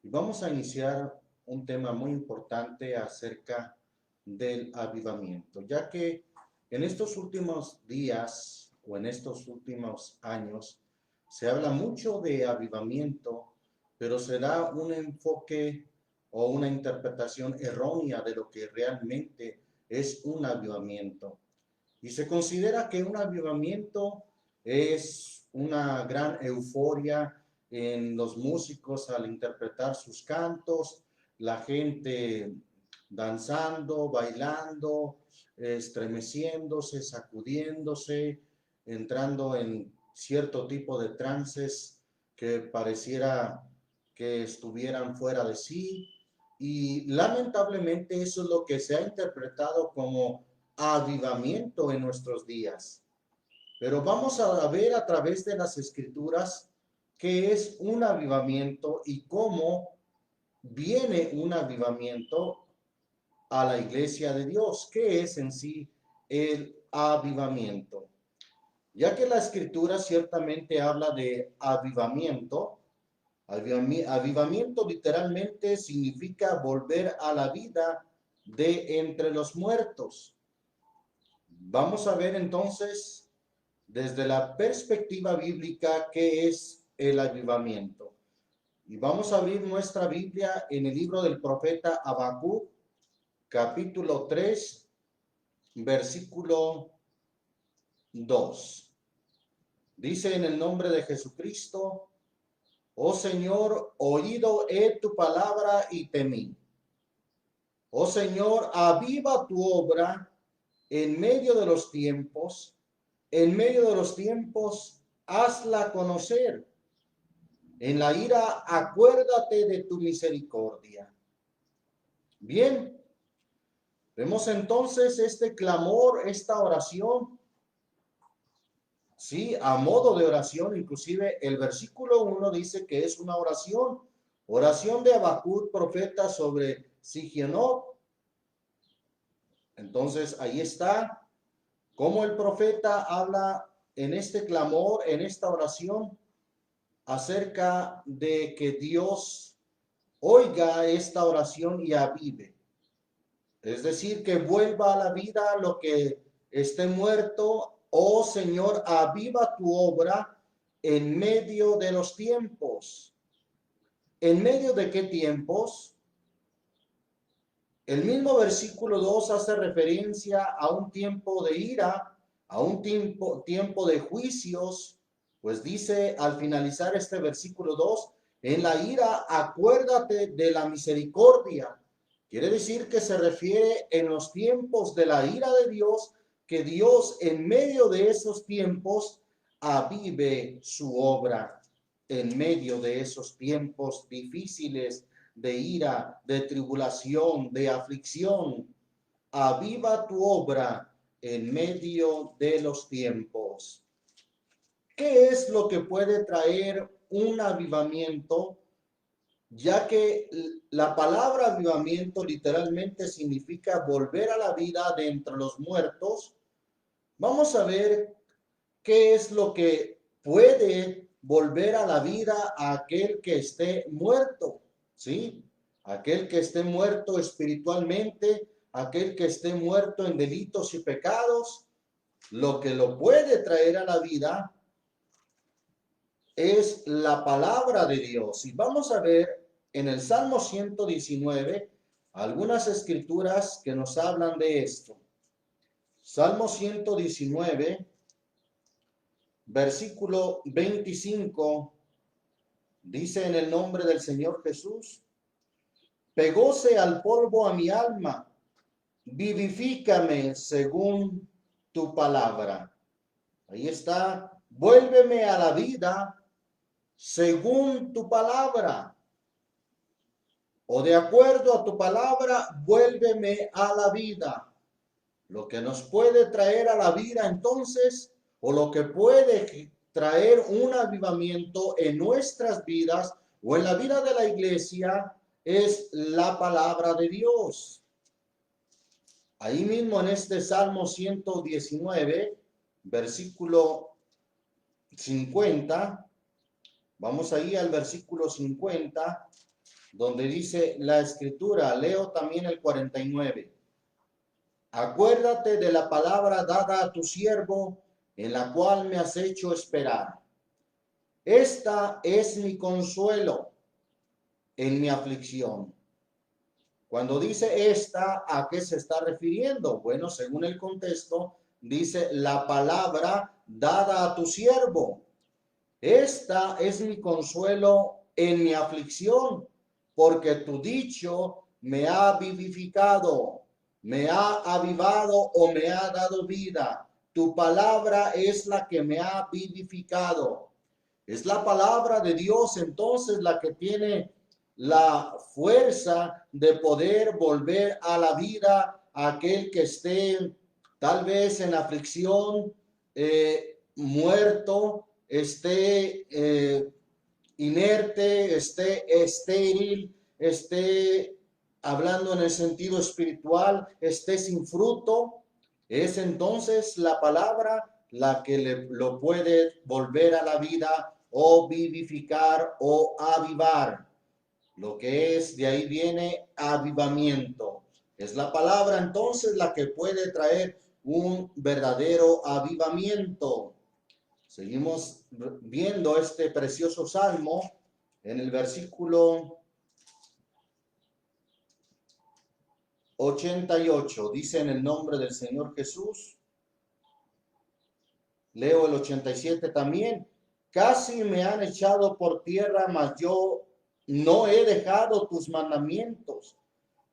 Y vamos a iniciar un tema muy importante acerca del avivamiento, ya que en estos últimos días o en estos últimos años se habla mucho de avivamiento, pero se da un enfoque o una interpretación errónea de lo que realmente es un avivamiento. Y se considera que un avivamiento es una gran euforia en los músicos al interpretar sus cantos, la gente danzando, bailando, estremeciéndose, sacudiéndose, entrando en cierto tipo de trances que pareciera que estuvieran fuera de sí. Y lamentablemente eso es lo que se ha interpretado como avivamiento en nuestros días. Pero vamos a ver a través de las escrituras qué es un avivamiento y cómo viene un avivamiento a la iglesia de Dios. ¿Qué es en sí el avivamiento? Ya que la escritura ciertamente habla de avivamiento, avivamiento literalmente significa volver a la vida de entre los muertos. Vamos a ver entonces desde la perspectiva bíblica qué es el avivamiento. Y vamos a abrir nuestra Biblia en el libro del profeta Habacuc, capítulo 3, versículo 2. Dice en el nombre de Jesucristo: oh Señor, oído he tu palabra y temí. Oh Señor, aviva tu obra en medio de los tiempos, en medio de los tiempos, hazla conocer. En la ira, acuérdate de tu misericordia. Bien, vemos entonces este clamor, esta oración, sí, a modo de oración. Inclusive el versículo 1 dice que es una oración de Habacuc, profeta, sobre Sigionot. Entonces ahí está cómo el profeta habla en este clamor, en esta oración, acerca de que Dios oiga esta oración y avive. Es decir, que vuelva a la vida lo que esté muerto. Oh Señor, aviva tu obra en medio de los tiempos. ¿En medio de qué tiempos? El mismo versículo 2 hace referencia a un tiempo de ira, a un tiempo de juicios, pues dice al finalizar este versículo 2: en la ira acuérdate de la misericordia. Quiere decir que se refiere en los tiempos de la ira de Dios, que Dios en medio de esos tiempos avive su obra, en medio de esos tiempos difíciles de ira, de tribulación, de aflicción. Aviva tu obra en medio de los tiempos. ¿Qué es lo que puede traer un avivamiento? Ya que la palabra avivamiento literalmente significa volver a la vida de entre los muertos. Vamos a ver qué es lo que puede volver a la vida a aquel que esté muerto, ¿sí? Aquel que esté muerto espiritualmente, aquel que esté muerto en delitos y pecados. Lo que lo puede traer a la vida es la palabra de Dios. Y vamos a ver en el Salmo 119 algunas escrituras que nos hablan de esto. Salmo 119, versículo 25, dice en el nombre del Señor Jesús: pegóse al polvo a mi alma, vivifícame según tu palabra. Ahí está, vuélveme a la vida según tu palabra, o de acuerdo a tu palabra, vuélveme a la vida. Lo que nos puede traer a la vida entonces, o lo que puede traer un avivamiento en nuestras vidas o en la vida de la iglesia, es la palabra de Dios. Ahí mismo en este Salmo 119, versículo 50, vamos ahí al versículo 50, donde dice la escritura, leo también el 49. Acuérdate de la palabra dada a tu siervo, en la cual me has hecho esperar. Esta es mi consuelo en mi aflicción. Cuando dice esta, ¿a qué se está refiriendo? Bueno, según el contexto, dice la palabra dada a tu siervo. Esta es mi consuelo en mi aflicción, porque tu dicho me ha vivificado, me ha avivado o me ha dado vida. Tu palabra es la que me ha vivificado. Es la palabra de Dios entonces la que tiene la fuerza de poder volver a la vida a aquel que esté tal vez en aflicción, muerto, esté inerte, esté estéril, esté hablando en el sentido espiritual, esté sin fruto. Es entonces la palabra la que lo puede volver a la vida o vivificar o avivar. Lo que es, de ahí viene avivamiento. Es la palabra entonces la que puede traer un verdadero avivamiento. Seguimos viendo este precioso salmo en el versículo 88. Dice en el nombre del Señor Jesús. Leo el 87 también. Casi me han echado por tierra, mas yo no he dejado tus mandamientos.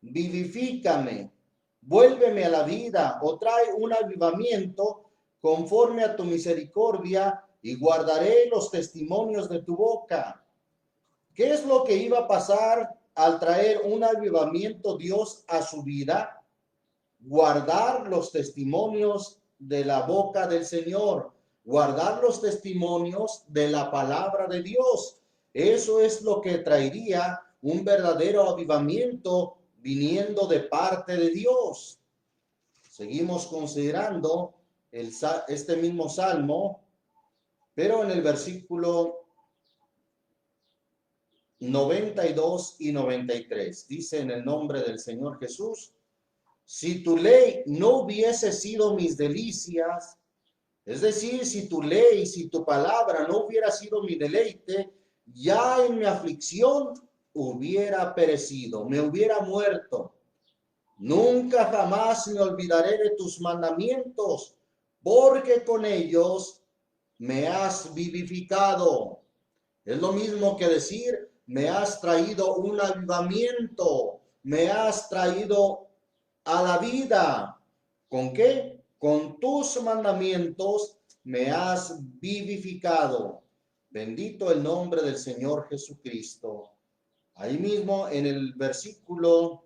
Vivifícame, vuélveme a la vida, o trae un avivamiento conforme a tu misericordia, y guardaré los testimonios de tu boca. ¿Qué es lo que iba a pasar al traer un avivamiento Dios a su vida? Guardar los testimonios de la boca del Señor, guardar los testimonios de la palabra de Dios. Eso es lo que traería un verdadero avivamiento viniendo de parte de Dios. Seguimos considerando este mismo salmo, pero en el versículo 92 y 93. Dice en el nombre del Señor Jesús: si tu ley no hubiese sido mis delicias, es decir, si tu ley, si tu palabra no hubiera sido mi deleite, ya en mi aflicción hubiera perecido, me hubiera muerto. Nunca jamás me olvidaré de tus mandamientos, porque con ellos me has vivificado. Es lo mismo que decir, me has traído un avivamiento, me has traído a la vida. ¿Con qué? Con tus mandamientos me has vivificado. Bendito el nombre del Señor Jesucristo. Ahí mismo en el versículo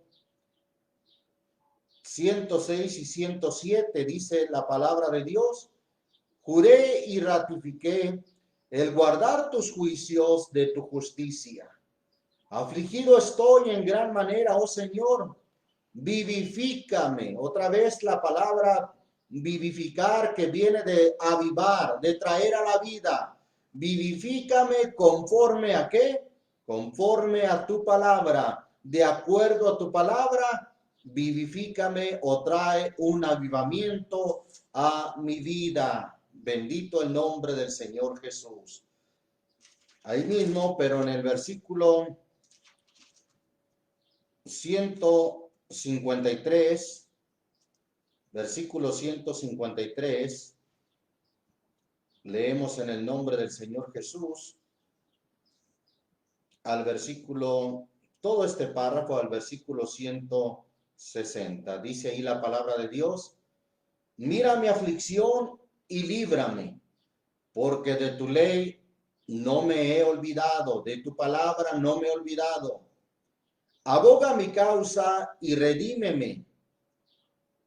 106 y 107 dice la palabra de Dios: juré y ratifiqué el guardar tus juicios de tu justicia. Afligido estoy en gran manera, oh Señor, vivifícame. Otra vez la palabra vivificar, que viene de avivar, de traer a la vida. Vivifícame conforme a qué? Conforme a tu palabra. De acuerdo a tu palabra, vivifícame o trae un avivamiento a mi vida. Bendito el nombre del Señor Jesús. Ahí mismo, pero en el versículo 153, versículo 153, leemos en el nombre del Señor Jesús al versículo, todo este párrafo al versículo 160. Dice ahí la palabra de Dios: mira mi aflicción y líbrame, porque de tu ley no me he olvidado, de tu palabra no me he olvidado. Aboga mi causa y redímeme.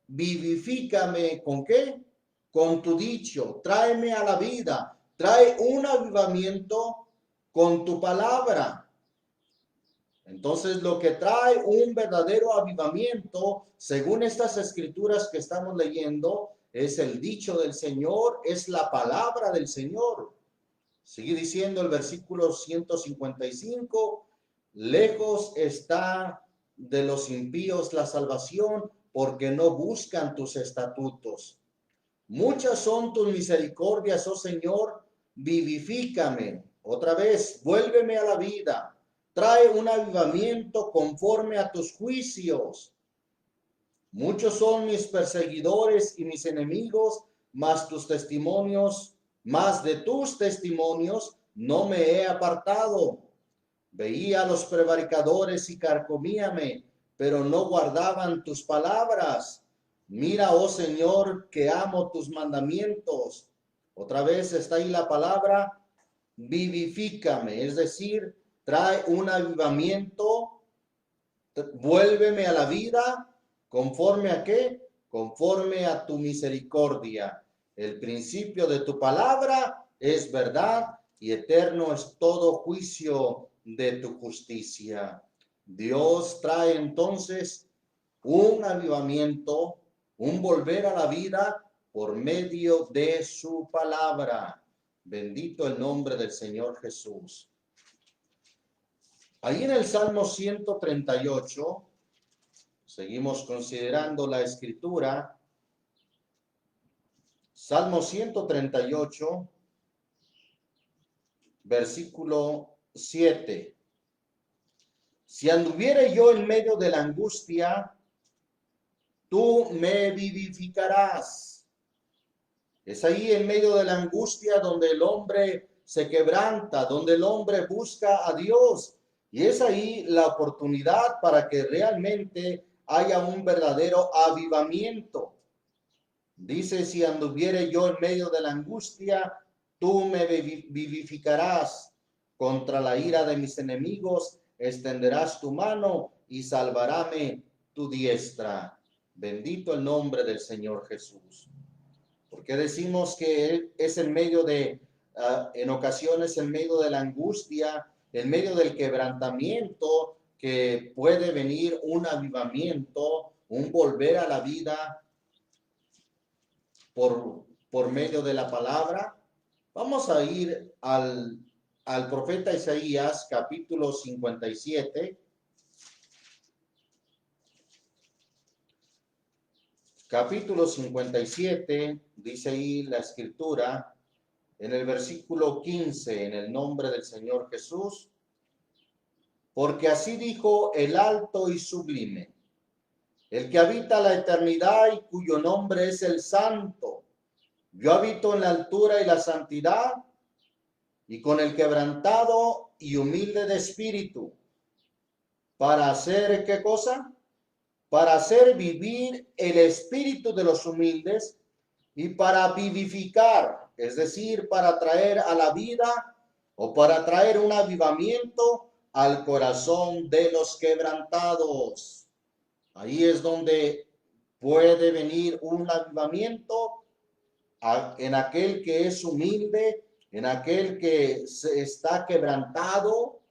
Vivifícame, ¿con qué? Con tu dicho. Tráeme a la vida. Trae un avivamiento con tu palabra. Entonces, lo que trae un verdadero avivamiento, según estas escrituras que estamos leyendo, es el dicho del Señor, es la palabra del Señor. Sigue diciendo el versículo 155, Lejos está de los impíos la salvación, porque no buscan tus estatutos. Muchas son tus misericordias, oh Señor, vivifícame. Otra vez, vuélveme a la vida. Trae un avivamiento conforme a tus juicios. Muchos son mis perseguidores y mis enemigos, mas de tus testimonios no me he apartado. Veía a los prevaricadores y carcomíame, pero no guardaban tus palabras. Mira, oh Señor, que amo tus mandamientos. Otra vez está ahí la palabra, vivifícame, es decir, trae un avivamiento, vuélveme a la vida. ¿Conforme a qué? Conforme a tu misericordia. El principio de tu palabra es verdad y eterno es todo juicio de tu justicia. Dios trae entonces un avivamiento, un volver a la vida por medio de su palabra. Bendito el nombre del Señor Jesús. Ahí en el Salmo 138, seguimos considerando la escritura. Salmo 138, versículo 7. Si anduviere yo en medio de la angustia, tú me vivificarás. Es ahí en medio de la angustia donde el hombre se quebranta, donde el hombre busca a Dios. Y es ahí la oportunidad para que realmente haya un verdadero avivamiento. Dice, si anduviere yo en medio de la angustia, tú me vivificarás. Contra la ira de mis enemigos extenderás tu mano y salvaráme tu diestra. Bendito el nombre del Señor Jesús. Porque decimos que es en medio de, en ocasiones en medio de la angustia, en medio del quebrantamiento, que puede venir un avivamiento, un volver a la vida por medio de la palabra. Vamos a ir al profeta Isaías, capítulo 57. Capítulo 57, dice ahí la escritura, en el versículo 15, en el nombre del Señor Jesús, porque así dijo el alto y sublime, el que habita la eternidad y cuyo nombre es el Santo. Yo habito en la altura y la santidad, y con el quebrantado y humilde de espíritu, para hacer, ¿qué cosa? Para hacer vivir el espíritu de los humildes y para vivificar, es decir, para traer a la vida o para traer un avivamiento al corazón de los quebrantados. Ahí es donde puede venir un avivamiento en aquel que es humilde, en aquel que está quebrantado.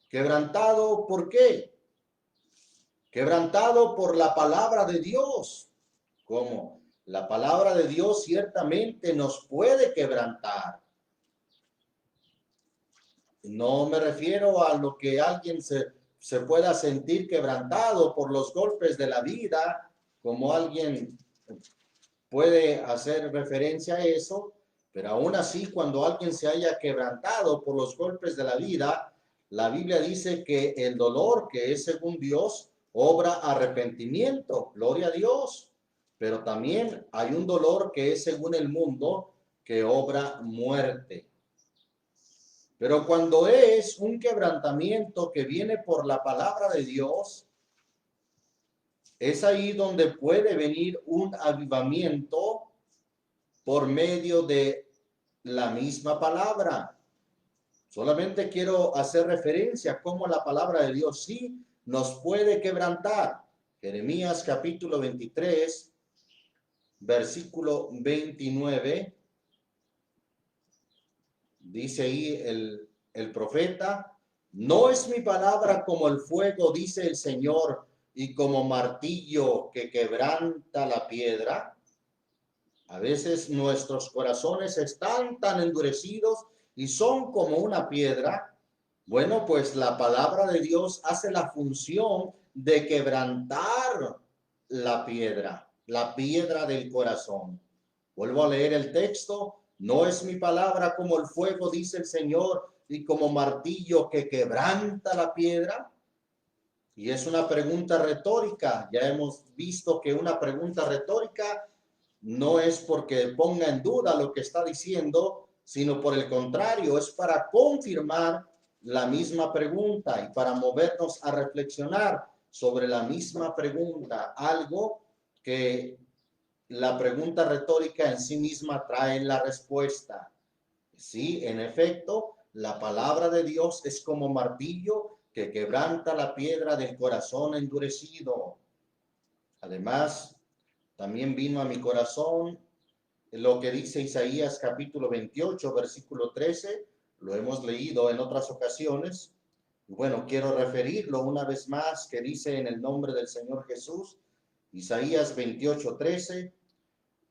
¿Quebrantado por qué? Quebrantado por la palabra de Dios. ¿Cómo? La palabra de Dios ciertamente nos puede quebrantar. No me refiero a lo que alguien se pueda sentir quebrantado por los golpes de la vida, como alguien puede hacer referencia a eso, pero aún así cuando alguien se haya quebrantado por los golpes de la vida, la Biblia dice que el dolor que es según Dios obra arrepentimiento, gloria a Dios, pero también hay un dolor que es según el mundo que obra muerte. Pero cuando es un quebrantamiento que viene por la palabra de Dios, es ahí donde puede venir un avivamiento por medio de la misma palabra. Solamente quiero hacer referencia a cómo la palabra de Dios sí nos puede quebrantar. Jeremías capítulo 23, versículo 29. Dice ahí el profeta, no es mi palabra como el fuego, dice el Señor, y como martillo que quebranta la piedra. A veces nuestros corazones están tan endurecidos y son como una piedra Bueno, pues la palabra de Dios hace la función de quebrantar la piedra del corazón. Vuelvo a leer el texto. No es mi palabra como el fuego, dice el Señor, y como martillo que quebranta la piedra. Y es una pregunta retórica. Ya hemos visto que una pregunta retórica no es porque ponga en duda lo que está diciendo, sino por el contrario, es para confirmar la misma pregunta y para movernos a reflexionar sobre la misma pregunta, algo que la pregunta retórica en sí misma trae la respuesta. Sí, en efecto, la palabra de Dios es como martillo que quebranta la piedra del corazón endurecido. Además, también vino a mi corazón lo que dice Isaías capítulo 28, versículo 13. Lo hemos leído en otras ocasiones. Y bueno, quiero referirlo una vez más, que dice en el nombre del Señor Jesús, Isaías 28, 13.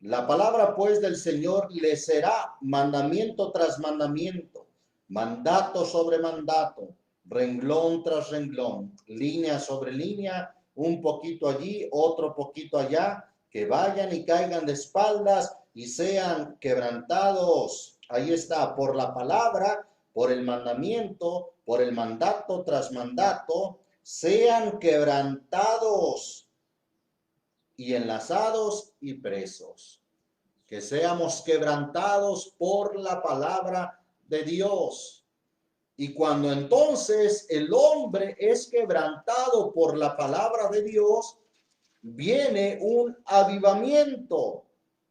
La palabra pues del Señor le será mandamiento tras mandamiento, mandato sobre mandato, renglón tras renglón, línea sobre línea, un poquito allí, otro poquito allá, que vayan y caigan de espaldas y sean quebrantados. Ahí está, por la palabra, por el mandamiento, por el mandato tras mandato, sean quebrantados y enlazados y presos. Que seamos quebrantados por la palabra de Dios. Y cuando entonces el hombre es quebrantado por la palabra de Dios, viene un avivamiento.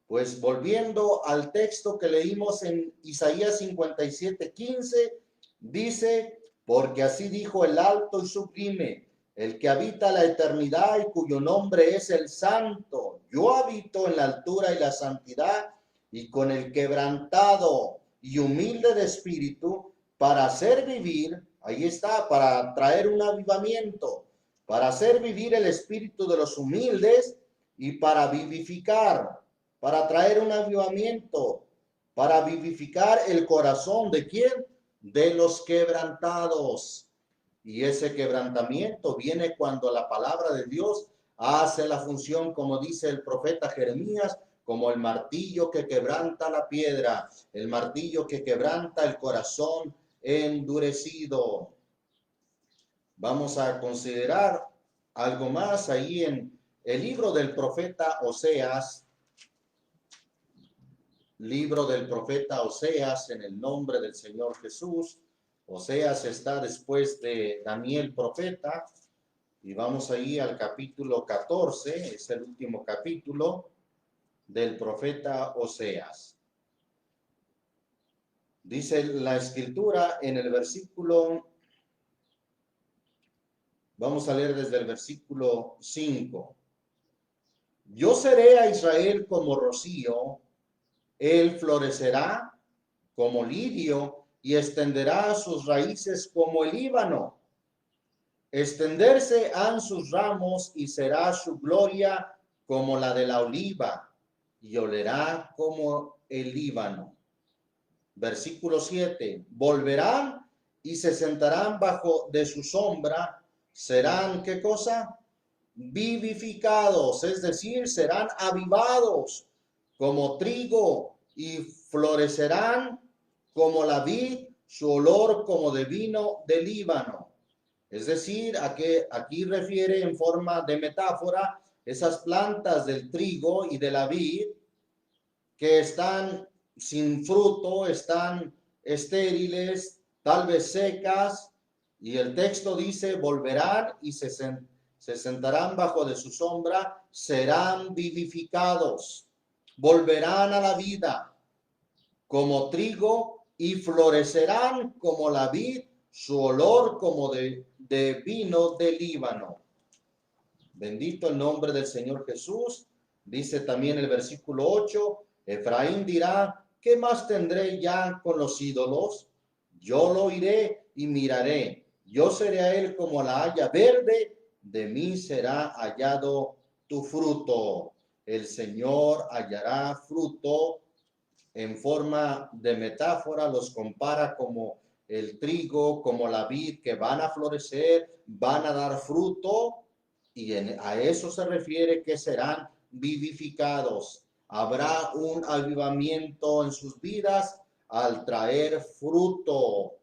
Pues volviendo al texto que leímos en Isaías 57:15, dice, porque así dijo el alto y sublime, el que habita la eternidad y cuyo nombre es el Santo. Yo habito en la altura y la santidad y con el quebrantado y humilde de espíritu para hacer vivir, ahí está, para traer un avivamiento, para hacer vivir el espíritu de los humildes y para vivificar, para traer un avivamiento, para vivificar el corazón de quién, de los quebrantados. Y ese quebrantamiento viene cuando la palabra de Dios hace la función, como dice el profeta Jeremías, como el martillo que quebranta la piedra, el martillo que quebranta el corazón endurecido. Vamos a considerar algo más ahí en el libro del profeta Oseas, libro del profeta Oseas, en el nombre del Señor Jesús. Oseas está después de Daniel profeta, y vamos ahí al capítulo 14, es el último capítulo del profeta Oseas. Dice la escritura en el versículo, vamos a leer desde el versículo 5. Yo seré a Israel como rocío, él florecerá como lirio y extenderá sus raíces como el Líbano. Extenderse han sus ramos y será su gloria como la de la oliva y olerá como el Líbano. Versículo 7. Volverán y se sentarán bajo de su sombra. Serán, ¿qué cosa? Vivificados, es decir, serán avivados como trigo y florecerán como la vid, su olor como de vino del Líbano. Es decir, aquí refiere en forma de metáfora esas plantas del trigo y de la vid que están sin fruto, están estériles, tal vez secas, y el texto dice, volverán y se sentarán bajo de su sombra, serán vivificados, volverán a la vida como trigo y florecerán como la vid, su olor como de vino del Líbano. Bendito el nombre del Señor Jesús. Dice también el versículo 8, Efraín dirá, ¿qué más tendré ya con los ídolos? Yo lo iré y miraré. Yo seré a él como la haya verde, de mí será hallado tu fruto. El Señor hallará fruto. En forma de metáfora los compara como el trigo, como la vid, que van a florecer, van a dar fruto, y a eso se refiere que serán vivificados. Habrá un avivamiento en sus vidas al traer fruto.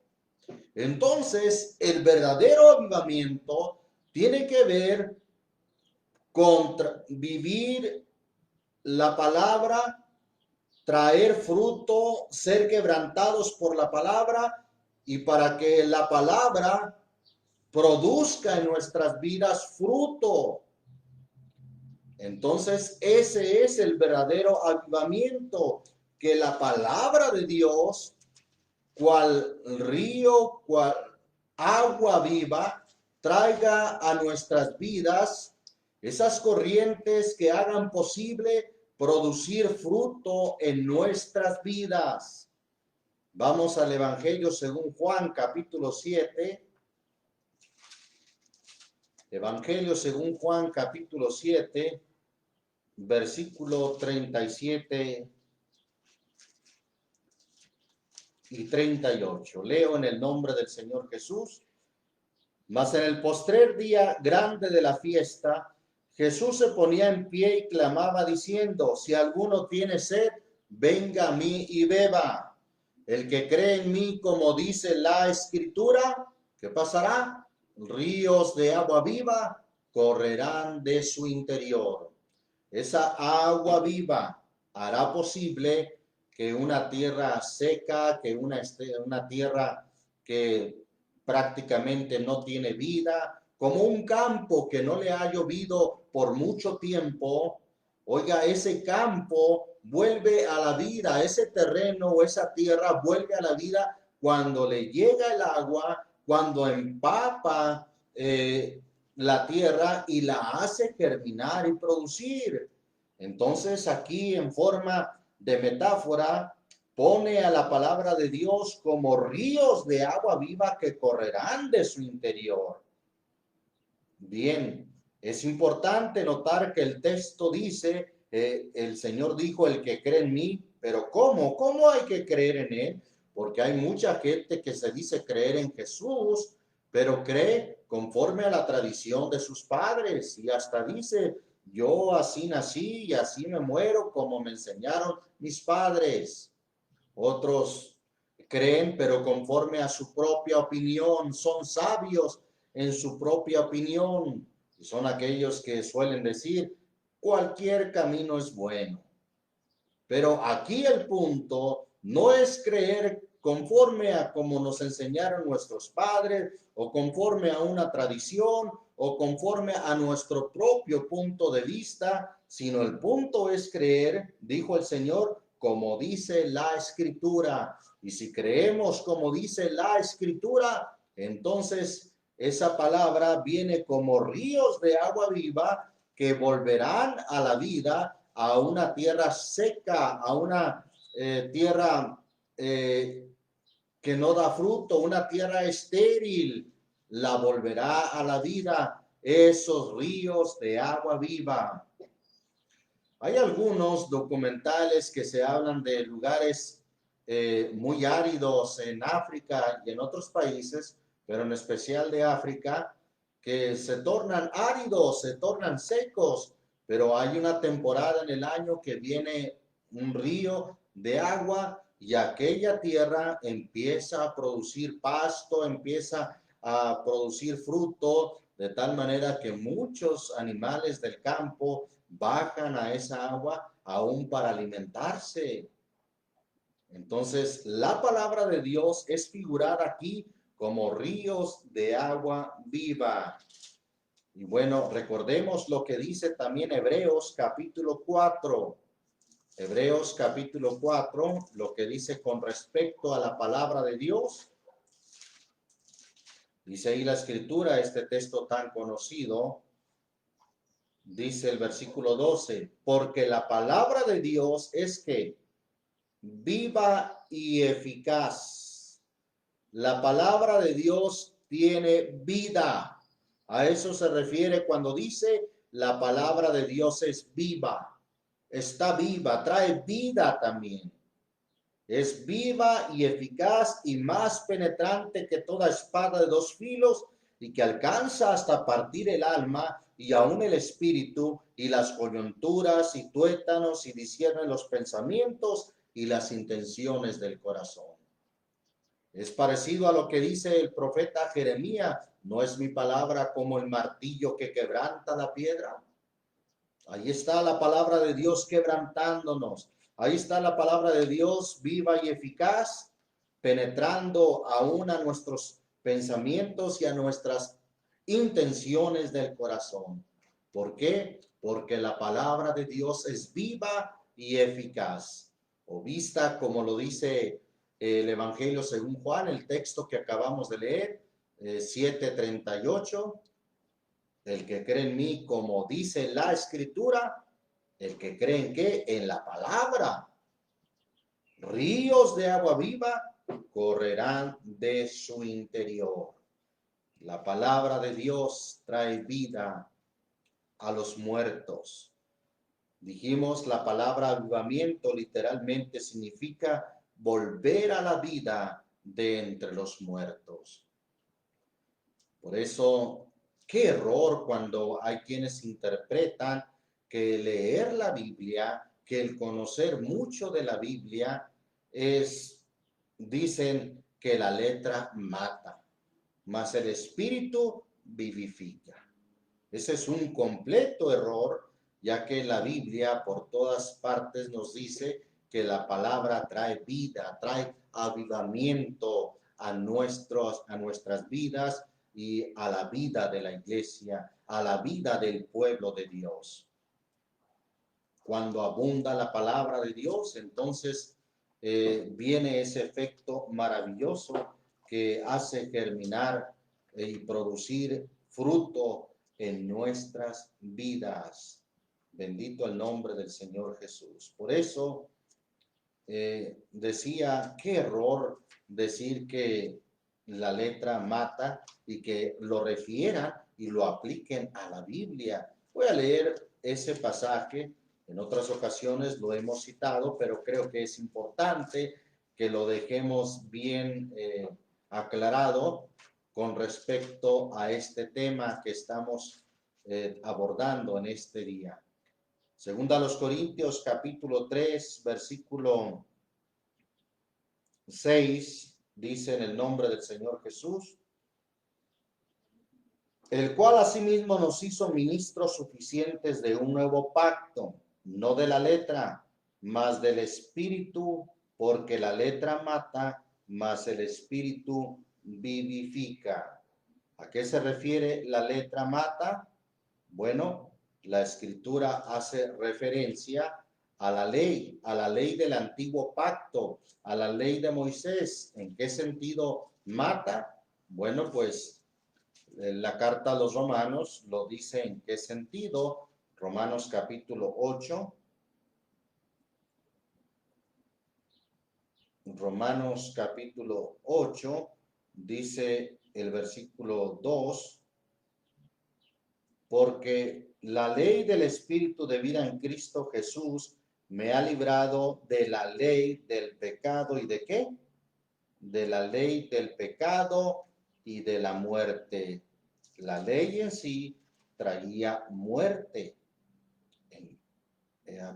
Entonces, el verdadero avivamiento tiene que ver con vivir la palabra, traer fruto, ser quebrantados por la palabra, y para que la palabra produzca en nuestras vidas fruto. Entonces, ese es el verdadero avivamiento, que la palabra de Dios, cual río, cual agua viva, traiga a nuestras vidas esas corrientes que hagan posible producir fruto en nuestras vidas. Vamos al Evangelio según Juan, capítulo 7. Evangelio según Juan, capítulo 7, versículo 37 y 38. Leo en el nombre del Señor Jesús. Mas en el postrer día grande de la fiesta, Jesús se ponía en pie y clamaba diciendo: si alguno tiene sed, venga a mí y beba. El que cree en mí, como dice la Escritura, ¿qué pasará? Ríos de agua viva correrán de su interior. Esa agua viva hará posible que una tierra seca, que una tierra que prácticamente no tiene vida, como un campo que no le ha llovido por mucho tiempo, oiga, ese campo vuelve a la vida, ese terreno o esa tierra vuelve a la vida cuando le llega el agua, cuando empapa la tierra y la hace germinar y producir. Entonces aquí, en forma de metáfora, pone a la palabra de Dios como ríos de agua viva que correrán de su interior. Bien, es importante notar que el texto dice, el Señor dijo: el que cree en mí. Pero ¿cómo? ¿Cómo hay que creer en él? Porque hay mucha gente que se dice creer en Jesús, pero cree conforme a la tradición de sus padres, y hasta dice: yo así nací y así me muero como me enseñaron mis padres. Otros creen, pero conforme a su propia opinión, son sabios en su propia opinión. Y son aquellos que suelen decir: cualquier camino es bueno. Pero aquí el punto no es creer conforme a como nos enseñaron nuestros padres, o conforme a una tradición, o conforme a nuestro propio punto de vista, sino el punto es creer, dijo el Señor, como dice la Escritura. Y si creemos como dice la Escritura, entonces esa palabra viene como ríos de agua viva que volverán a la vida, a una tierra seca, a una tierra que no da fruto, una tierra estéril, la volverá a la vida esos ríos de agua viva. Hay algunos documentales que se hablan de lugares muy áridos en África y en otros países, pero en especial de África, que se tornan áridos, se tornan secos, pero hay una temporada en el año que viene un río de agua y aquella tierra empieza a producir pasto, empieza a producir fruto, de tal manera que muchos animales del campo bajan a esa agua aún para alimentarse. Entonces, la palabra de Dios es figurada aquí como ríos de agua viva. Y bueno, recordemos lo que dice también Hebreos capítulo 4. Hebreos capítulo 4, lo que dice con respecto a la palabra de Dios. Dice ahí la Escritura, este texto tan conocido. Dice el versículo 12, porque la palabra de Dios es que viva y eficaz. La palabra de Dios tiene vida. A eso se refiere cuando dice la palabra de Dios es viva. Está viva, trae vida también. Es viva y eficaz y más penetrante que toda espada de dos filos y que alcanza hasta partir el alma y aún el espíritu y las coyunturas y tuétanos y discierne los pensamientos y las intenciones del corazón. Es parecido a lo que dice el profeta Jeremías: ¿no es mi palabra como el martillo que quebranta la piedra? Ahí está la palabra de Dios quebrantándonos. Ahí está la palabra de Dios viva y eficaz, penetrando aún a nuestros pensamientos y a nuestras intenciones del corazón. ¿Por qué? Porque la palabra de Dios es viva y eficaz. O vista, como lo dice el Evangelio según Juan, el texto que acabamos de leer, 7:38. El que cree en mí, como dice la Escritura, el que cree en qué, en la palabra, ríos de agua viva correrán de su interior. La palabra de Dios trae vida a los muertos. Dijimos, la palabra avivamiento literalmente significa volver a la vida de entre los muertos. Por eso, qué error cuando hay quienes interpretan que leer la Biblia, que el conocer mucho de la Biblia dicen que la letra mata, mas el espíritu vivifica. Ese es un completo error, ya que la Biblia por todas partes nos dice que la palabra trae vida, trae avivamiento a nuestras vidas y a la vida de la iglesia, a la vida del pueblo de Dios. Cuando abunda la palabra de Dios, entonces viene ese efecto maravilloso que hace germinar y producir fruto en nuestras vidas. Bendito el nombre del Señor Jesús. Por eso decía, qué error decir que la letra mata y que lo refieran y lo apliquen a la Biblia. Voy a leer ese pasaje. En otras ocasiones lo hemos citado, pero creo que es importante que lo dejemos bien aclarado con respecto a este tema que estamos abordando en este día. Segunda a los Corintios, capítulo 3, versículo 6, dice en el nombre del Señor Jesús, el cual asimismo nos hizo ministros suficientes de un nuevo pacto, no de la letra, mas del espíritu, porque la letra mata, mas el espíritu vivifica. ¿A qué se refiere la letra mata? Bueno, la escritura hace referencia a la ley del antiguo pacto, a la ley de Moisés. ¿En qué sentido mata? Bueno, pues la carta a los romanos lo dice en qué sentido. Romanos capítulo 8. Romanos capítulo 8 dice el versículo 2, porque la ley del Espíritu de vida en Cristo Jesús me ha librado de la ley del pecado y de ¿qué? De la ley del pecado y de la muerte. La ley en sí traía muerte.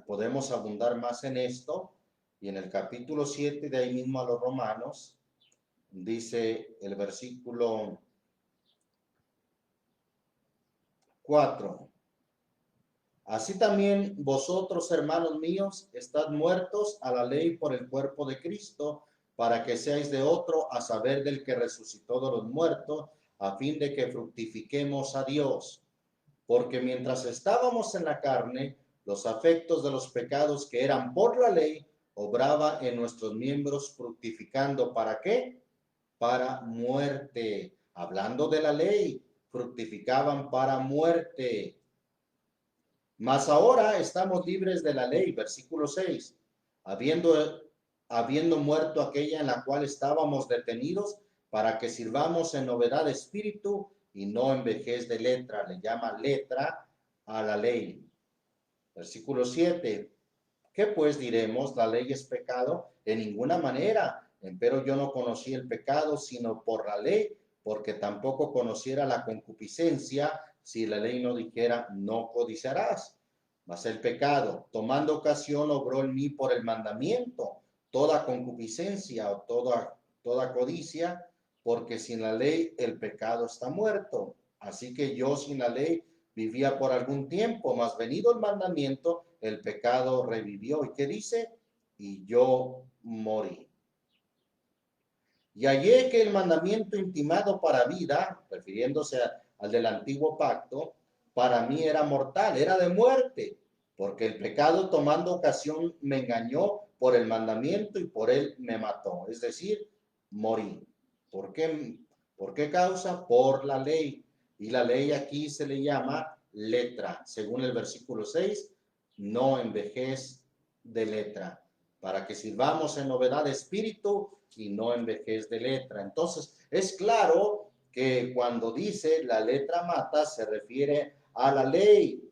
Podemos abundar más en esto. Y en el capítulo 7, de ahí mismo a los Romanos, dice el versículo 4. Así también vosotros, hermanos míos, estad muertos a la ley por el cuerpo de Cristo, para que seáis de otro, a saber del que resucitó de los muertos, a fin de que fructifiquemos a Dios. Porque mientras estábamos en la carne, los afectos de los pecados que eran por la ley, obraba en nuestros miembros, fructificando, ¿para qué? Para muerte. Hablando de la ley, fructificaban para muerte. Mas ahora estamos libres de la ley, versículo 6, habiendo muerto aquella en la cual estábamos detenidos, para que sirvamos en novedad de espíritu y no en vejez de letra. Le llama letra a la ley. Versículo 7, ¿qué pues diremos? ¿La ley es pecado? en ninguna manera. Empero yo no conocí el pecado, sino por la ley, porque tampoco conociera la concupiscencia, si la ley no dijera, no codiciarás. Mas el pecado, tomando ocasión, obró en mí por el mandamiento, toda concupiscencia o toda codicia, porque sin la ley el pecado está muerto. Así que yo sin la ley vivía por algún tiempo, mas venido el mandamiento, el pecado revivió. ¿Y qué dice? Y yo morí. Y hallé que el mandamiento intimado para vida, refiriéndose al del antiguo pacto, para mí era mortal, era de muerte, porque el pecado tomando ocasión me engañó por el mandamiento y por él me mató, es decir, morí. ¿Por qué? ¿Por qué causa? Por la ley. Y la ley aquí se le llama letra. Según el versículo 6, no envejez de letra, para que sirvamos en novedad de espíritu y no en vejez de letra. Entonces, es claro que cuando dice la letra mata, se refiere a la ley,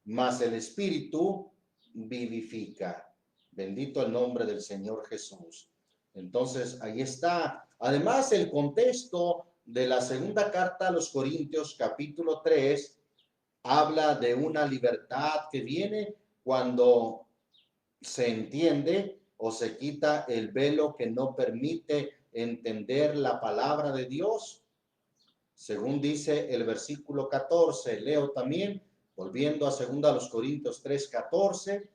mas el espíritu vivifica. Bendito el nombre del Señor Jesús. Entonces, ahí está. Además, el contexto de la segunda carta a los Corintios, capítulo 3, habla de una libertad que viene cuando se entiende o se quita el velo que no permite entender la palabra de Dios. Según dice el versículo 14, leo también, volviendo a 2 Corintios 3:14,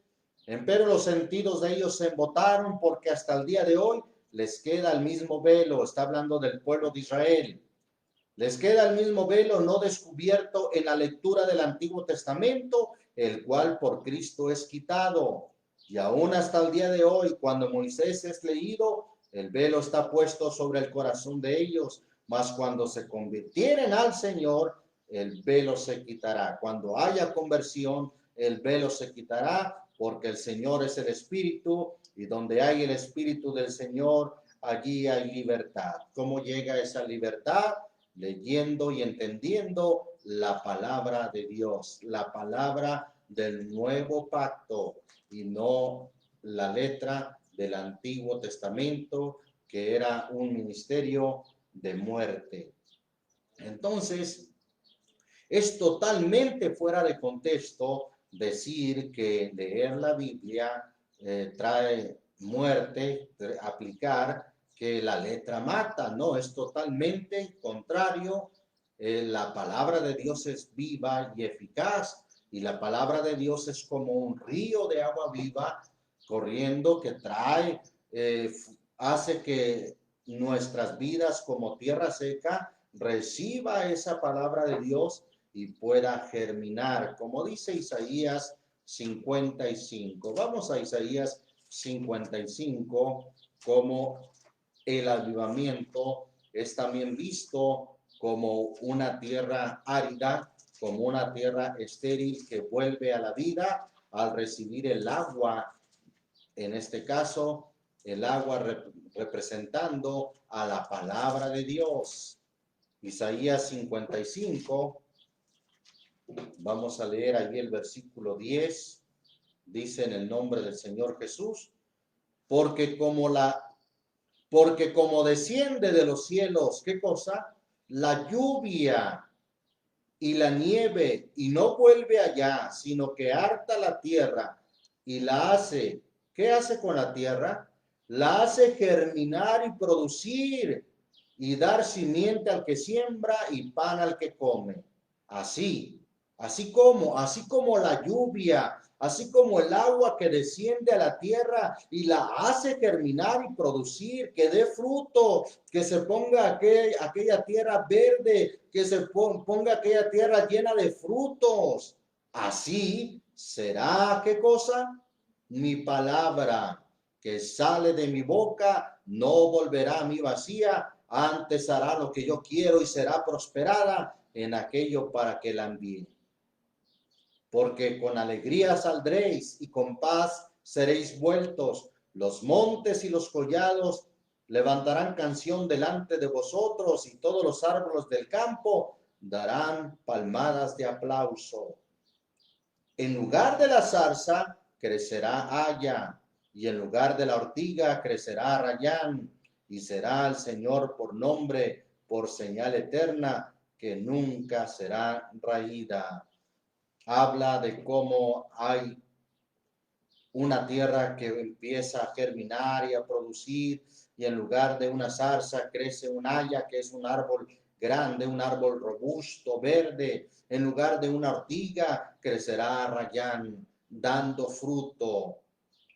empero los sentidos de ellos se embotaron porque hasta el día de hoy les queda el mismo velo, está hablando del pueblo de Israel, les queda el mismo velo no descubierto en la lectura del Antiguo Testamento, el cual por Cristo es quitado. Y aún hasta el día de hoy, cuando Moisés es leído, el velo está puesto sobre el corazón de ellos, mas cuando se convirtieren al Señor, el velo se quitará. Cuando haya conversión, el velo se quitará, porque el Señor es el Espíritu, y donde hay el Espíritu del Señor, allí hay libertad. ¿Cómo llega esa libertad? Leyendo y entendiendo la palabra de Dios, la palabra del nuevo pacto y no la letra del Antiguo Testamento, que era un ministerio de muerte. Entonces, es totalmente fuera de contexto decir que leer la Biblia trae muerte, aplicar que la letra mata, no, es totalmente contrario. La palabra de Dios es viva y eficaz, y la palabra de Dios es como un río de agua viva corriendo que trae, hace que nuestras vidas como tierra seca reciba esa palabra de Dios y pueda germinar, como dice Isaías 55. Vamos a Isaías 55, como el avivamiento es también visto como una tierra árida, como una tierra estéril que vuelve a la vida al recibir el agua, en este caso, el agua representando a la palabra de Dios. Isaías 55, vamos a leer allí el versículo 10, dice en el nombre del Señor Jesús, porque como desciende de los cielos, ¿qué cosa? La lluvia y la nieve, y no vuelve allá, sino que harta la tierra y la hace, ¿qué hace con la tierra? La hace germinar y producir y dar simiente al que siembra y pan al que come. Así como la lluvia, así como el agua que desciende a la tierra y la hace germinar y producir, que dé fruto, que se ponga aquella tierra verde, que se ponga aquella tierra llena de frutos. Así será, ¿qué cosa? Mi palabra que sale de mi boca no volverá a mí vacía, antes hará lo que yo quiero y será prosperada en aquello para que la envíe. Porque con alegría saldréis y con paz seréis vueltos. Los montes y los collados levantarán canción delante de vosotros, y todos los árboles del campo darán palmadas de aplauso. En lugar de la zarza crecerá haya, y en lugar de la ortiga crecerá rayán, y será el Señor por nombre, por señal eterna, que nunca será raída. Habla de cómo hay una tierra que empieza a germinar y a producir, y en lugar de una zarza crece un haya, que es un árbol grande, un árbol robusto, verde. En lugar de una ortiga crecerá rayán, dando fruto.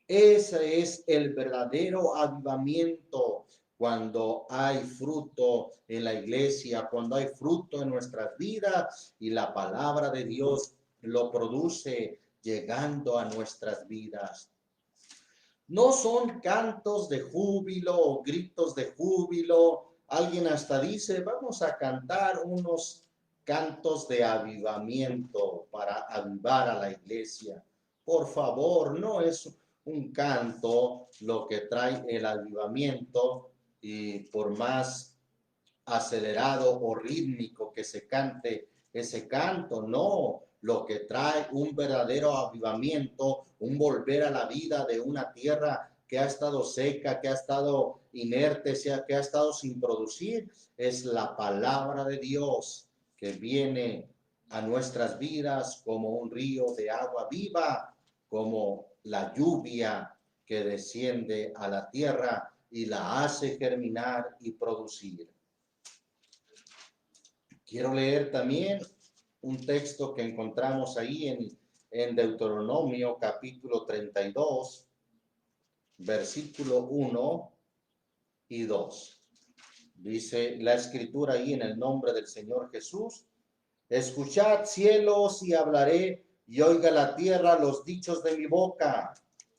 Ese es el verdadero avivamiento, cuando hay fruto en la iglesia, cuando hay fruto en nuestras vidas y la palabra de Dios lo produce llegando a nuestras vidas. No son cantos de júbilo o gritos de júbilo. Alguien hasta dice, vamos a cantar unos cantos de avivamiento para avivar a la iglesia. Por favor, no es un canto lo que trae el avivamiento, y por más acelerado o rítmico que se cante ese canto, no. Lo que trae un verdadero avivamiento, un volver a la vida de una tierra que ha estado seca, que ha estado inerte, que ha estado sin producir, es la palabra de Dios que viene a nuestras vidas como un río de agua viva, como la lluvia que desciende a la tierra y la hace germinar y producir. Quiero leer también un texto que encontramos ahí en Deuteronomio capítulo 32, versículo 1 y 2. Dice la escritura ahí en el nombre del Señor Jesús: escuchad cielos y hablaré, y oiga la tierra los dichos de mi boca.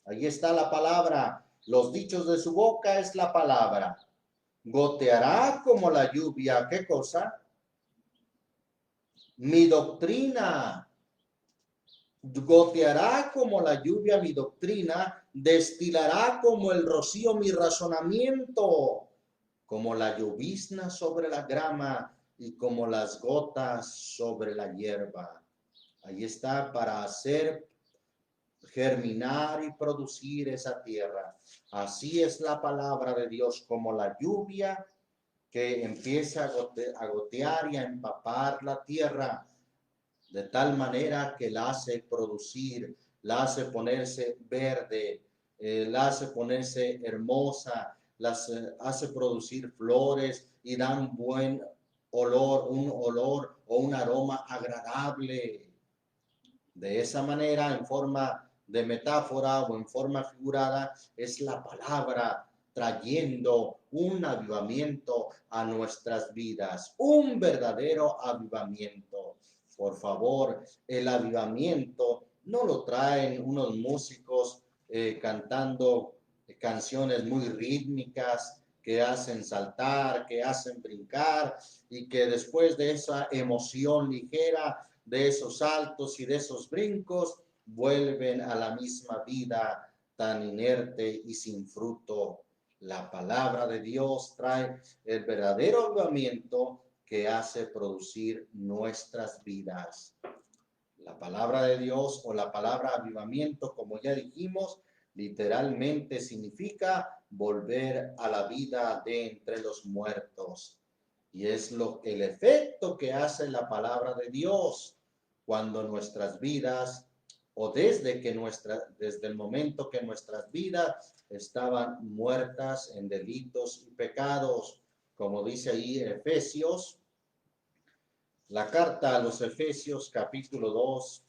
Ahí está la palabra. Los dichos de su boca es la palabra. Goteará como la lluvia. ¿Qué cosa? Mi doctrina. Goteará como la lluvia mi doctrina, destilará como el rocío mi razonamiento, como la llovizna sobre la grama y como las gotas sobre la hierba. Ahí está, para hacer germinar y producir esa tierra. Así es la palabra de Dios, como la lluvia que empieza a gotear y a empapar la tierra, de tal manera que la hace producir, la hace ponerse verde, la hace ponerse hermosa, las hace producir flores y dan buen olor, un olor o un aroma agradable. De esa manera, en forma de metáfora o en forma figurada, es la palabra trayendo un avivamiento a nuestras vidas, un verdadero avivamiento. Por favor, el avivamiento no lo traen unos músicos cantando canciones muy rítmicas que hacen saltar, que hacen brincar, y que después de esa emoción ligera, de esos saltos y de esos brincos, vuelven a la misma vida tan inerte y sin fruto. La palabra de Dios trae el verdadero avivamiento que hace producir nuestras vidas. La palabra de Dios, o la palabra avivamiento, como ya dijimos, literalmente significa volver a la vida de entre los muertos. Y es el efecto que hace la palabra de Dios cuando nuestras vidas, o desde el momento que nuestras vidas estaban muertas en delitos y pecados, como dice ahí Efesios, la carta a los Efesios capítulo 2,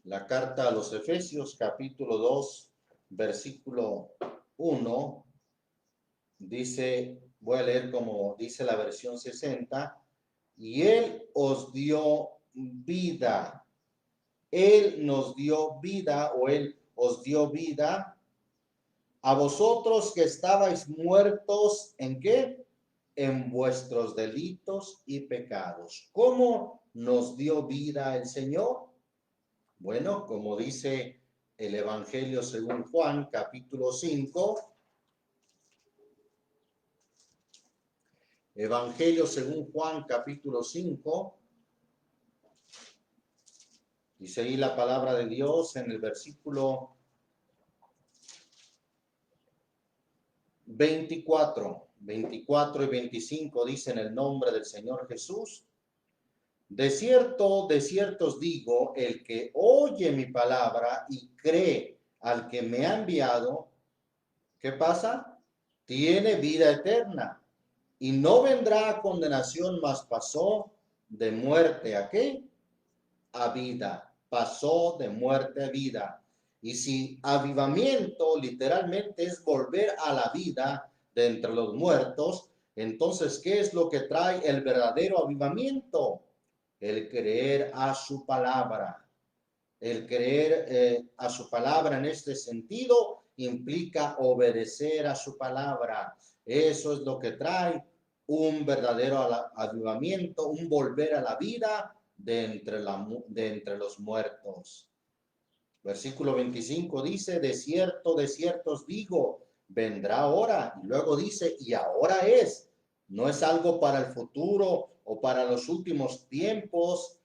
la carta a los Efesios capítulo 2, versículo 1, dice, voy a leer como dice la versión 60, y Él os dio vida. Él nos dio vida, o Él os dio vida a vosotros que estabais muertos, ¿en qué? En vuestros delitos y pecados. ¿Cómo nos dio vida el Señor? Bueno, como dice el Evangelio según Juan, capítulo 5. Evangelio según Juan, capítulo 5. Dice ahí la palabra de Dios en el versículo 24 y 25, dice en el nombre del Señor Jesús: de cierto os digo, el que oye mi palabra y cree al que me ha enviado, ¿qué pasa? Tiene vida eterna y no vendrá a condenación, mas pasó de muerte ¿a qué? A vida. Pasó de muerte a vida. Y si avivamiento literalmente es volver a la vida de entre los muertos, entonces, ¿qué es lo que trae el verdadero avivamiento? El creer a su palabra. El creer a su palabra en este sentido implica obedecer a su palabra. Eso es lo que trae un verdadero avivamiento, un volver a la vida de entre los muertos. Versículo 25 dice: de cierto os digo, vendrá ahora. Y luego dice: y ahora es. No es algo para el futuro o para los últimos tiempos,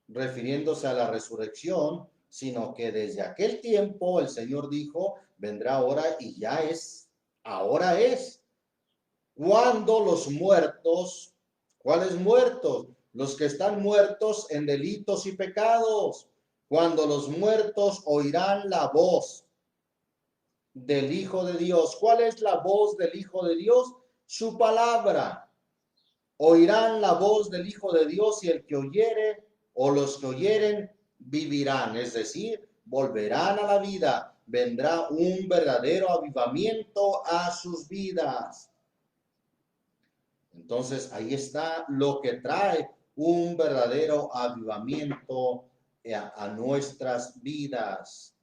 refiriéndose a la resurrección, sino que desde aquel tiempo el Señor dijo: vendrá ahora, y ya es, ahora es. Cuando los muertos, ¿cuáles muertos? Los que están muertos en delitos y pecados. Cuando los muertos oirán la voz del Hijo de Dios. ¿Cuál es la voz del Hijo de Dios? Su palabra. Oirán la voz del Hijo de Dios, y el que oyere, o los que oyeren, vivirán. Es decir, volverán a la vida. Vendrá un verdadero avivamiento a sus vidas. Entonces, ahí está lo que trae un verdadero avivamiento a nuestras vidas.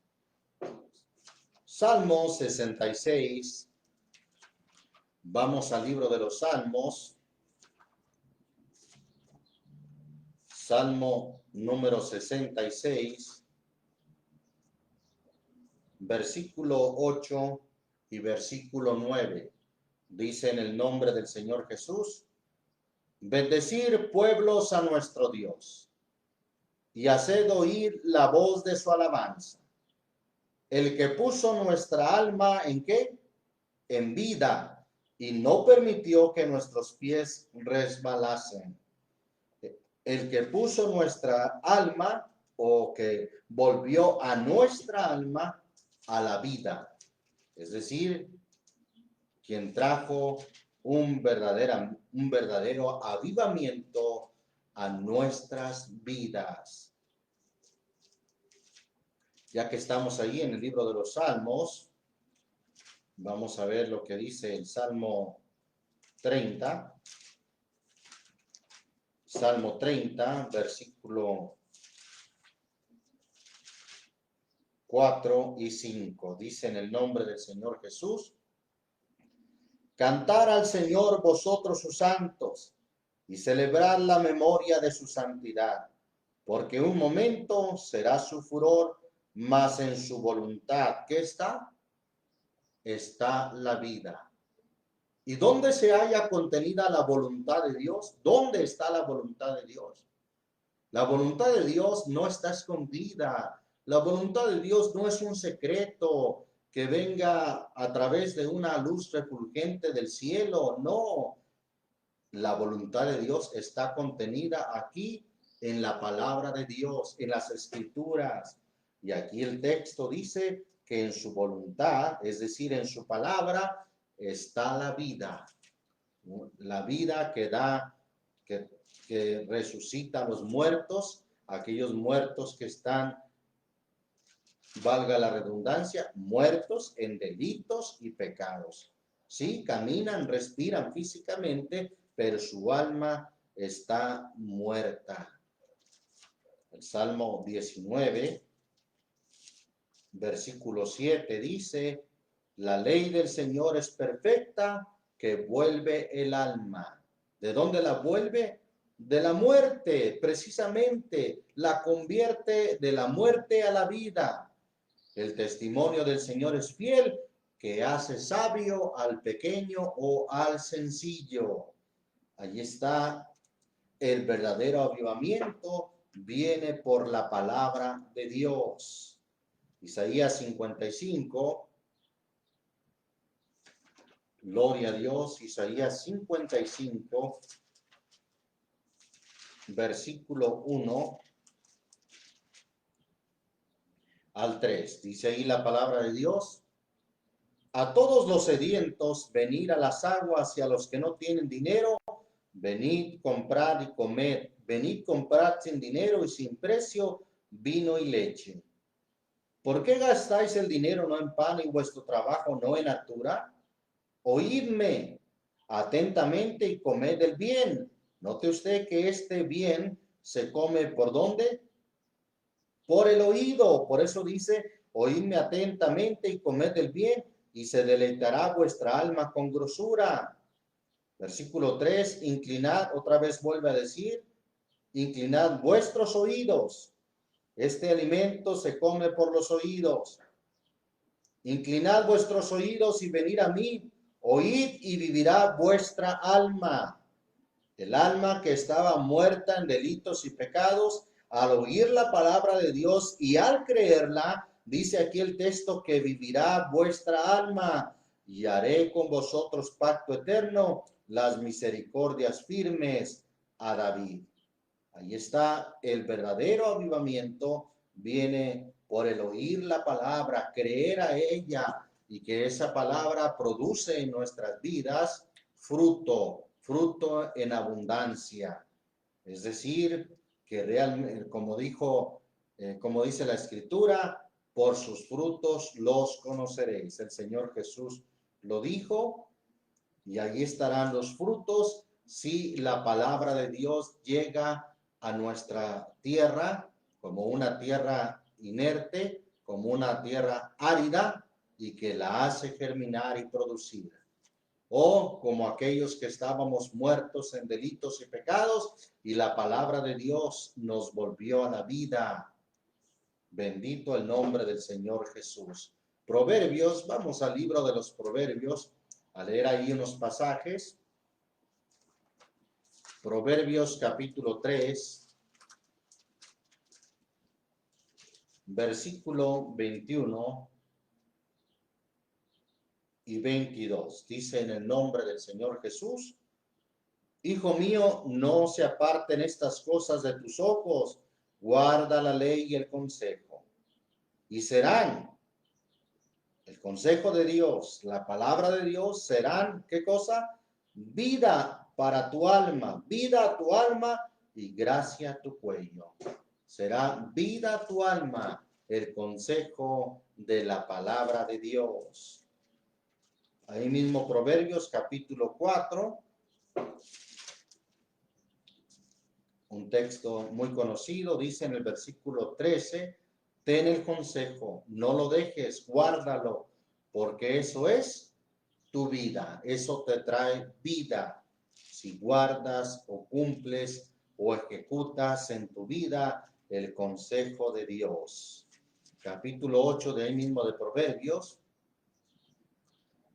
Salmo 66. Vamos al libro de los Salmos. Salmo número 66, versículo 8 y versículo 9. Dice en el nombre del Señor Jesús: bendecir pueblos a nuestro Dios, y haced oír la voz de su alabanza. El que puso nuestra alma ¿en qué? En vida, y no permitió que nuestros pies resbalasen. El que puso nuestra alma, o que volvió a nuestra alma a la vida. Es decir, quien trajo un verdadero avivamiento a nuestras vidas. Ya que estamos ahí en el libro de los Salmos, vamos a ver lo que dice el Salmo 30. Salmo 30, versículo 4 y 5. Dice en el nombre del Señor Jesús: cantar al Señor vosotros sus santos, y celebrar la memoria de su santidad, porque un momento será su furor, mas en su voluntad, ¿qué está? Está la vida. ¿Y dónde se halla contenida la voluntad de Dios? ¿Dónde está la voluntad de Dios? La voluntad de Dios no está escondida. La voluntad de Dios no es un secreto que venga a través de una luz refulgente del cielo. No. La voluntad de Dios está contenida aquí en la palabra de Dios, en las escrituras. Y aquí el texto dice que en su voluntad, es decir, en su palabra, está la vida. La vida que da, que resucita a los muertos, aquellos muertos que están, valga la redundancia, muertos en delitos y pecados. Sí, caminan, respiran físicamente, pero su alma está muerta. El Salmo 19, versículo 7 dice: la ley del Señor es perfecta, que vuelve el alma. ¿De dónde la vuelve? De la muerte, precisamente. La convierte de la muerte a la vida. El testimonio del Señor es fiel, que hace sabio al pequeño o al sencillo. Allí está el verdadero avivamiento viene por la palabra de Dios. Isaías 55, gloria a Dios, Isaías 55, versículo 1 al 3. Dice ahí la palabra de Dios: a todos los sedientos, venid a las aguas, y a los que no tienen dinero, venid, comprad y comed. Venid, comprad sin dinero y sin precio vino y leche. ¿Por qué gastáis el dinero no en pan y vuestro trabajo no en altura? Oídme atentamente y comed el bien. Note usted que este bien se come ¿por dónde? Por el oído. Por eso dice: oídme atentamente y comed el bien, y se deleitará vuestra alma con grosura. Versículo 3, inclinad, otra vez vuelve a decir, inclinad vuestros oídos. Este alimento se come por los oídos. Inclinad vuestros oídos y venid a mí, oíd y vivirá vuestra alma. El alma que estaba muerta en delitos y pecados, al oír la palabra de Dios y al creerla, dice aquí el texto que vivirá vuestra alma, y haré con vosotros pacto eterno, las misericordias firmes a David. Ahí está el verdadero avivamiento, viene por el oír la palabra, creer a ella, y que esa palabra produce en nuestras vidas fruto en abundancia. Es decir, que realmente, como dice la Escritura, por sus frutos los conoceréis. El Señor Jesús lo dijo, y ahí estarán los frutos si la palabra de Dios llega a nuestra tierra como una tierra inerte, como una tierra árida, y que la hace germinar y producir. O como aquellos que estábamos muertos en delitos y pecados, y la palabra de Dios nos volvió a la vida. Bendito el nombre del Señor Jesús. Proverbios, vamos al libro de los Proverbios, a leer ahí unos pasajes. Proverbios capítulo 3, versículo 21 y 22. Dice: en el nombre del Señor Jesús: hijo mío, no se aparten estas cosas de tus ojos, guarda la ley y el consejo, y serán, el consejo de Dios, la palabra de Dios, serán, ¿qué cosa? Vida para tu alma, vida a tu alma y gracia a tu cuello. Será vida a tu alma el consejo de la palabra de Dios. Ahí mismo Proverbios capítulo 4, un texto muy conocido, dice en el versículo 13, ten el consejo, no lo dejes, guárdalo, porque eso es tu vida, eso te trae vida. Si guardas o cumples o ejecutas en tu vida el consejo de Dios. Capítulo 8 de ahí mismo de Proverbios,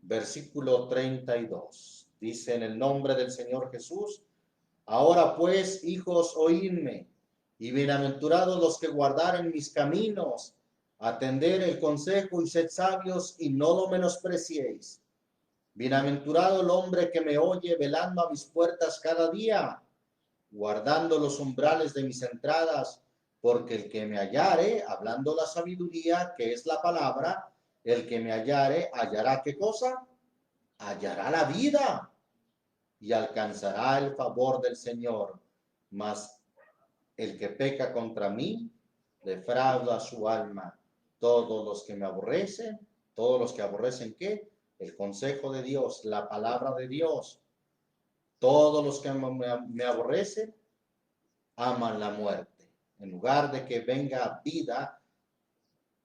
versículo 32. Dice: en el nombre del Señor Jesús: ahora pues, hijos, oídme, y bienaventurados los que guardaren mis caminos, atender el consejo y sed sabios y no lo menospreciéis. Bienaventurado el hombre que me oye, velando a mis puertas cada día, guardando los umbrales de mis entradas, porque el que me hallare, hablando la sabiduría, que es la palabra, el que me hallare, hallará ¿qué cosa? Hallará la vida y alcanzará el favor del Señor. Mas el que peca contra mí, defrauda su alma. Todos los que me aborrecen, todos los que aborrecen ¿qué? El consejo de Dios, la palabra de Dios. Todos los que me aborrecen aman la muerte. En lugar de que venga vida,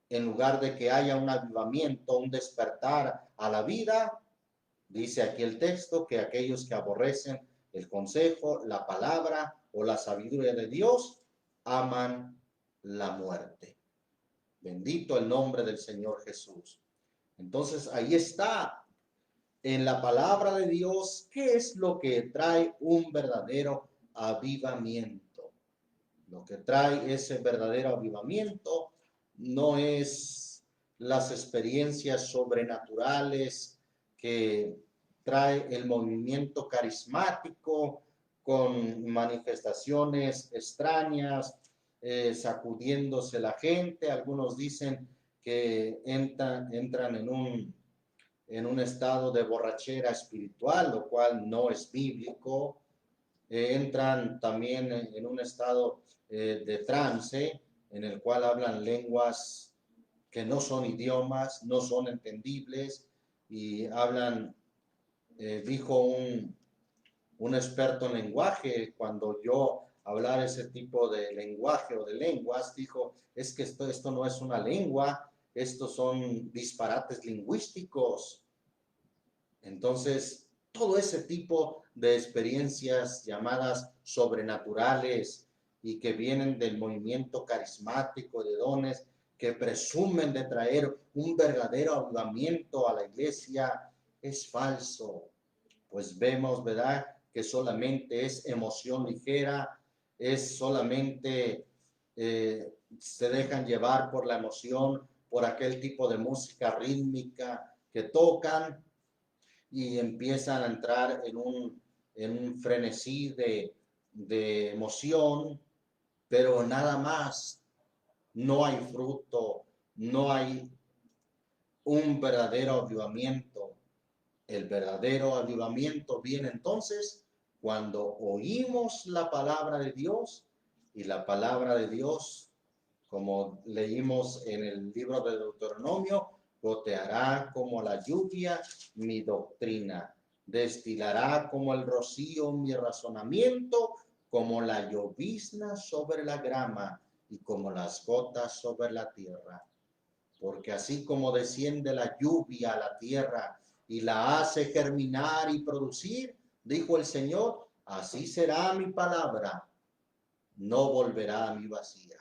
en lugar de que haya un avivamiento, un despertar a la vida, dice aquí el texto que aquellos que aborrecen el consejo, la palabra o la sabiduría de Dios, aman la muerte. Bendito el nombre del Señor Jesús. Entonces ahí está, en la palabra de Dios, ¿qué es lo que trae un verdadero avivamiento? Lo que trae ese verdadero avivamiento no es las experiencias sobrenaturales que trae el movimiento carismático con manifestaciones extrañas, sacudiéndose la gente. Algunos dicen que entran en un estado de borrachera espiritual, lo cual no es bíblico. Entran también en un estado de trance en el cual hablan lenguas que no son idiomas, no son entendibles y hablan, dijo un experto en lenguaje, cuando yo hablar ese tipo de lenguaje o de lenguas, dijo, es que esto no es una lengua, estos son disparates lingüísticos. Entonces, todo ese tipo de experiencias llamadas sobrenaturales y que vienen del movimiento carismático de dones, que presumen de traer un verdadero avivamiento a la iglesia, es falso. Pues vemos, ¿verdad?, que solamente es emoción ligera, es solamente se dejan llevar por la emoción, por aquel tipo de música rítmica que tocan y empiezan a entrar en un frenesí de emoción, pero nada más, no hay fruto, no hay un verdadero avivamiento. El verdadero avivamiento viene entonces cuando oímos la palabra de Dios, y la palabra de Dios, como leímos en el libro de Deuteronomio, goteará como la lluvia mi doctrina, destilará como el rocío mi razonamiento, como la llovizna sobre la grama y como las gotas sobre la tierra. Porque así como desciende la lluvia a la tierra y la hace germinar y producir, dijo el Señor, así será mi palabra, no volverá a mí vacía.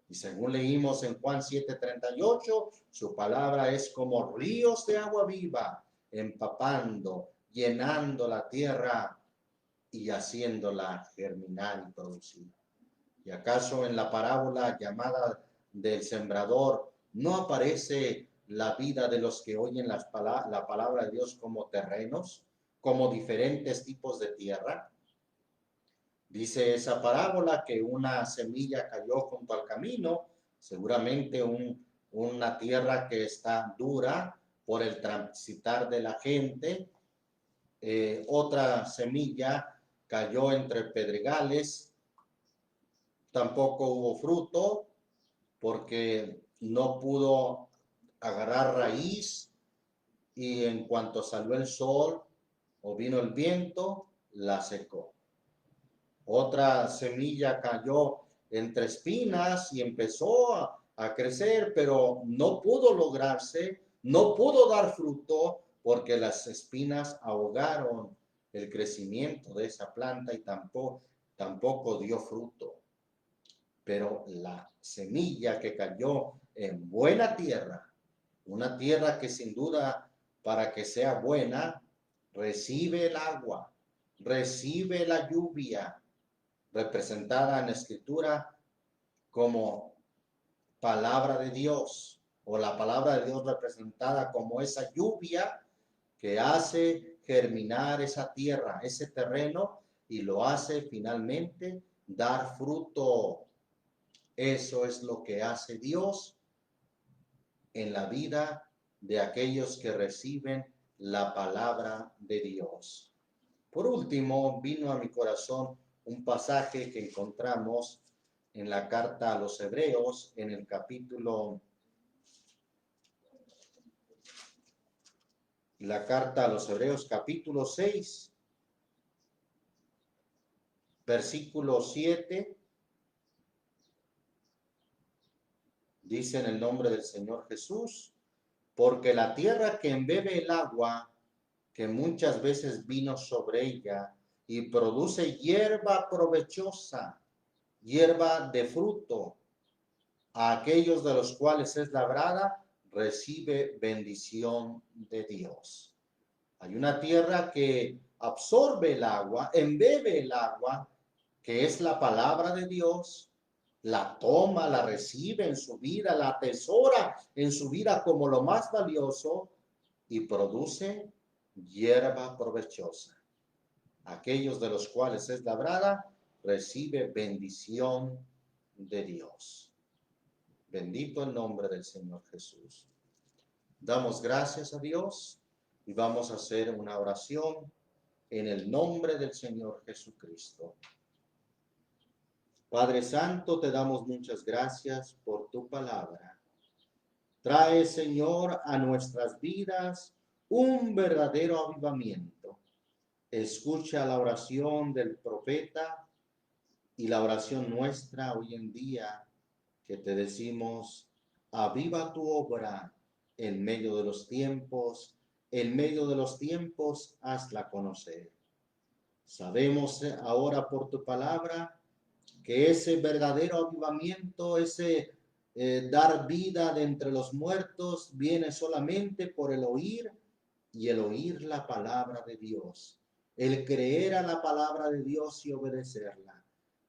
Y según leímos en Juan 7:38, su palabra es como ríos de agua viva, empapando, llenando la tierra y haciéndola germinar y producir. ¿Y acaso en la parábola llamada del sembrador no aparece la vida de los que oyen la palabra de Dios como terrenos, como diferentes tipos de tierra? Dice esa parábola que una semilla cayó junto al camino, seguramente una tierra que está dura por el transitar de la gente. Otra semilla cayó entre pedregales, tampoco hubo fruto porque no pudo agarrar raíz y en cuanto salió el sol o vino el viento, la secó. Otra semilla cayó entre espinas y empezó a crecer, pero no pudo lograrse, no pudo dar fruto porque las espinas ahogaron el crecimiento de esa planta y tampoco dio fruto. Pero la semilla que cayó en buena tierra, una tierra que sin duda para que sea buena, recibe el agua, recibe la lluvia, representada en la escritura como palabra de Dios, o la palabra de Dios representada como esa lluvia que hace germinar esa tierra, ese terreno, y lo hace finalmente dar fruto. Eso es lo que hace Dios en la vida de aquellos que reciben la palabra de Dios. Por último, vino a mi corazón un pasaje que encontramos en la carta a los Hebreos, en el la carta a los Hebreos capítulo 6, versículo 7, dice en el nombre del Señor Jesús, porque la tierra que embebe el agua, que muchas veces vino sobre ella, y produce hierba provechosa, hierba de fruto, a aquellos de los cuales es labrada, recibe bendición de Dios. Hay una tierra que absorbe el agua, embebe el agua, que es la palabra de Dios, la toma, la recibe en su vida, la atesora en su vida como lo más valioso y produce hierba provechosa. Aquellos de los cuales es labrada, recibe bendición de Dios. Bendito el nombre del Señor Jesús. Damos gracias a Dios y vamos a hacer una oración en el nombre del Señor Jesucristo. Padre Santo, te damos muchas gracias por tu palabra. Trae, Señor, a nuestras vidas un verdadero avivamiento. Escucha la oración del profeta y la oración nuestra hoy en día, que te decimos: aviva tu obra en medio de los tiempos, hazla conocer. Sabemos ahora por tu palabra que ese verdadero avivamiento, ese dar vida de entre los muertos, viene solamente por el oír, y el oír la palabra de Dios, el creer a la palabra de Dios y obedecerla,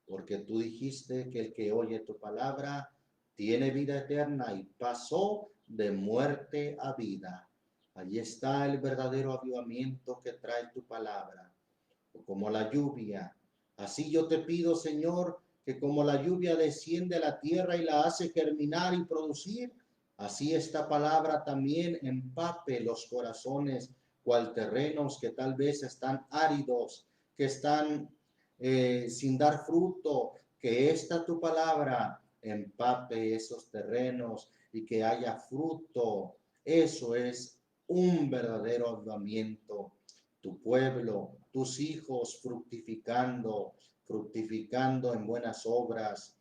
porque tú dijiste que el que oye tu palabra tiene vida eterna y pasó de muerte a vida. Allí está el verdadero avivamiento que trae tu palabra, o como la lluvia. Así yo te pido, Señor, que como la lluvia desciende a la tierra y la hace germinar y producir, así esta palabra también empape los corazones, cual terrenos que tal vez están áridos, que están sin dar fruto, que esta tu palabra empape esos terrenos y que haya fruto. Eso es un verdadero avivamiento. Tu pueblo, tus hijos fructificando en buenas obras,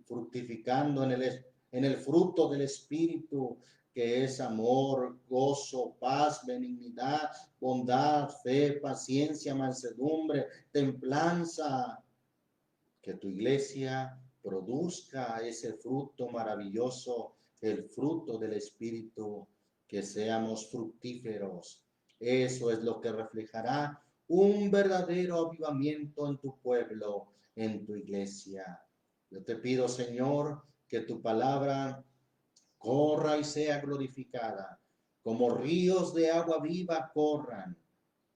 fructificando en el fruto del Espíritu, que es amor, gozo, paz, benignidad, bondad, fe, paciencia, mansedumbre, templanza. Que tu iglesia produzca ese fruto maravilloso, el fruto del Espíritu, que seamos fructíferos. Eso es lo que reflejará un verdadero avivamiento en tu pueblo, en tu iglesia. Yo te pido, Señor, que tu palabra corra y sea glorificada, como ríos de agua viva corran.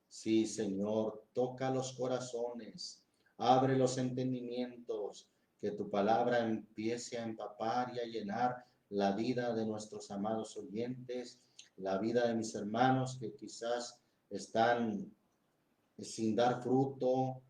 Sí, Señor, toca los corazones, abre los entendimientos, que tu palabra empiece a empapar y a llenar la vida de nuestros amados oyentes, la vida de mis hermanos que quizás están sin dar fruto,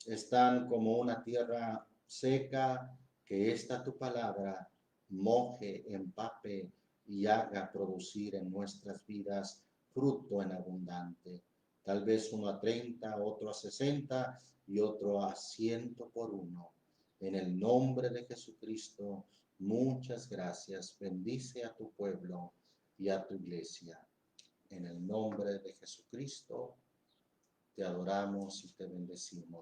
están como una tierra seca. Que esta tu palabra moje, empape y haga producir en nuestras vidas fruto en abundante. Tal vez uno a 30, otro a 60 y otro a 100 por uno. En el nombre de Jesucristo, muchas gracias. Bendice a tu pueblo y a tu iglesia. En el nombre de Jesucristo, te adoramos y te bendecimos.